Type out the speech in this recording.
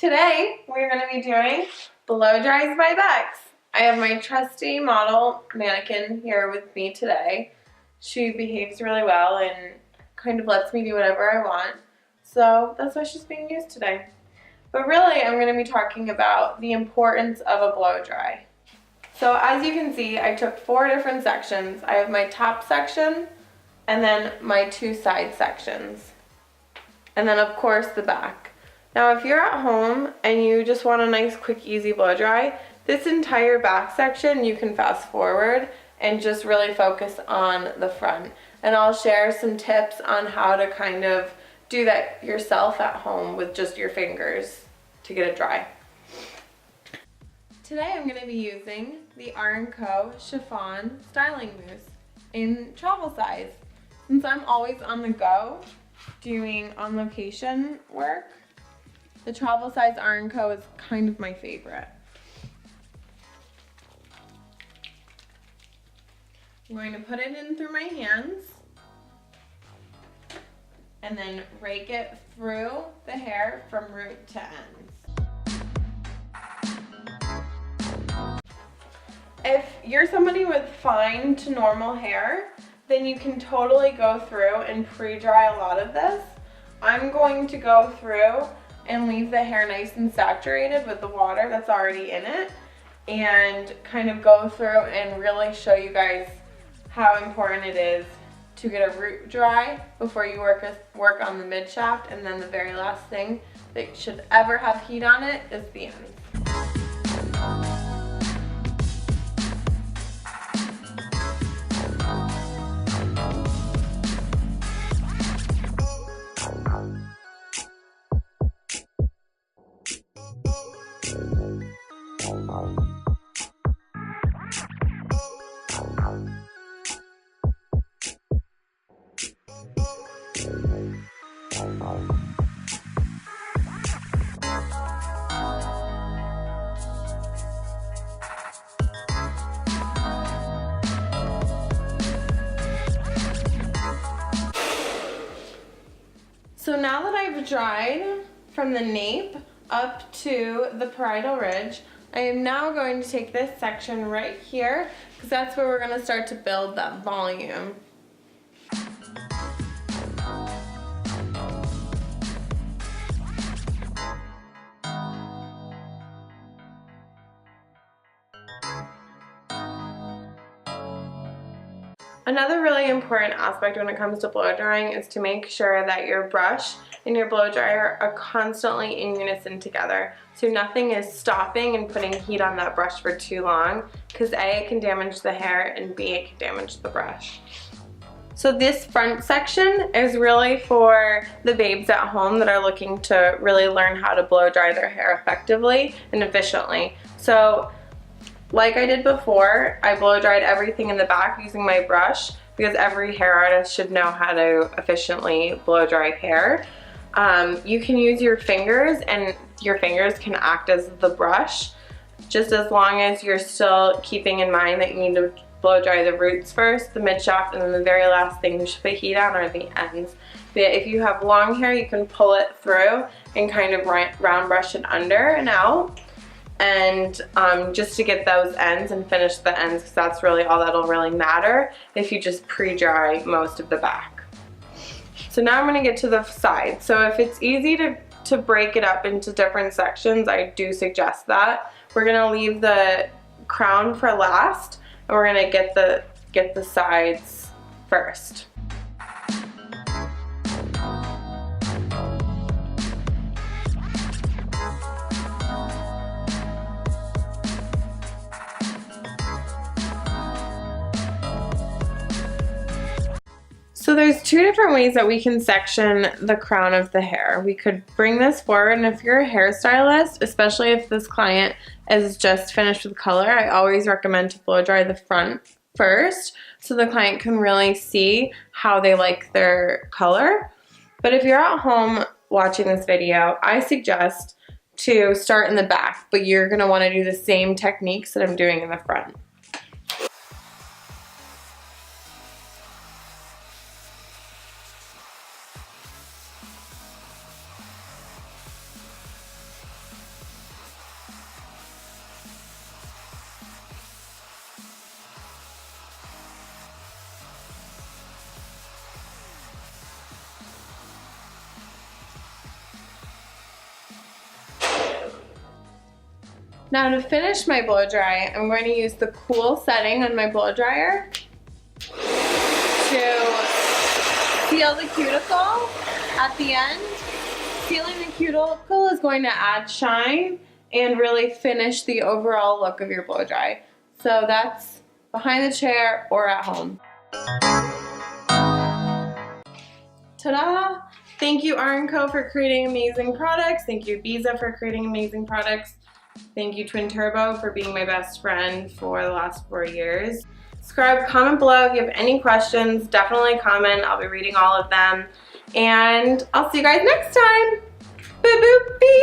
Today we're going to be doing blow dries by BEX. I have my trusty model mannequin here with me today. She behaves really well and kind of lets me do whatever I want. So that's why she's being used today. But really I'm going to be talking about the importance of a blow dry. So as you can see, I took 4 different sections. I have my top section and then my 2 side sections. And then of course the back. Now if you're at home and you just want a nice quick easy blow dry, this entire back section you can fast forward and just really focus on the front. And I'll share some tips on how to kind of do that yourself at home with just your fingers to get it dry. Today I'm going to be using the R&Co Chiffon styling mousse in travel size. Since I'm always on the go doing on location work, the travel size R&Co is kind of my favorite. I'm going to put it in through my hands and then rake it through the hair from root to ends. If you're somebody with fine to normal hair, then you can totally go through and pre-dry a lot of this. I'm going to go through and leave the hair nice and saturated with the water that's already in it and kind of go through and really show you guys how important it is to get a root dry before you work on the mid shaft, and then the very last thing that should ever have heat on it is the ends. So now that I've dried from the nape up to the parietal ridge, I am now going to take this section right here because that's where we're going to start to build that volume. Another really important aspect when it comes to blow drying is to make sure that your brush and your blow dryer are constantly in unison together. So nothing is stopping and putting heat on that brush for too long, because A, it can damage the hair, and B, it can damage the brush. So this front section is really for the babes at home that are looking to really learn how to blow dry their hair effectively and efficiently. So like I did before, I blow dried everything in the back using my brush because every hair artist should know how to efficiently blow dry hair. You can use your fingers, and your fingers can act as the brush, just as long as you're still keeping in mind that you need to blow dry the roots first, the mid shaft, and then the very last thing you should put heat on are the ends. But if you have long hair, you can pull it through and kind of round brush it under and out. And just to get those ends and finish the ends, because that's really all that'll really matter if you just pre-dry most of the back. So now I'm going to get to the side. So if it's easy to break it up into different sections, I do suggest that. We're going to leave the crown for last, and we're going to get the sides first. So there's 2 different ways that we can section the crown of the hair. We could bring this forward, and if you're a hairstylist, especially if this client is just finished with color, I always recommend to blow dry the front first so the client can really see how they like their color. But if you're at home watching this video, I suggest to start in the back, but you're going to want to do the same techniques that I'm doing in the front. Now to finish my blow dry, I'm going to use the cool setting on my blow dryer to seal the cuticle at the end. Sealing the cuticle is going to add shine and really finish the overall look of your blow dry. So that's behind the chair or at home. Ta-da! Thank you R&Co for creating amazing products. Thank you Ibiza for creating amazing products. Thank you Twin Turbo for being my best friend for the last 4 years. Subscribe, comment below if you have any questions. Definitely comment. I'll be reading all of them. And I'll see you guys next time. Boop boop beep.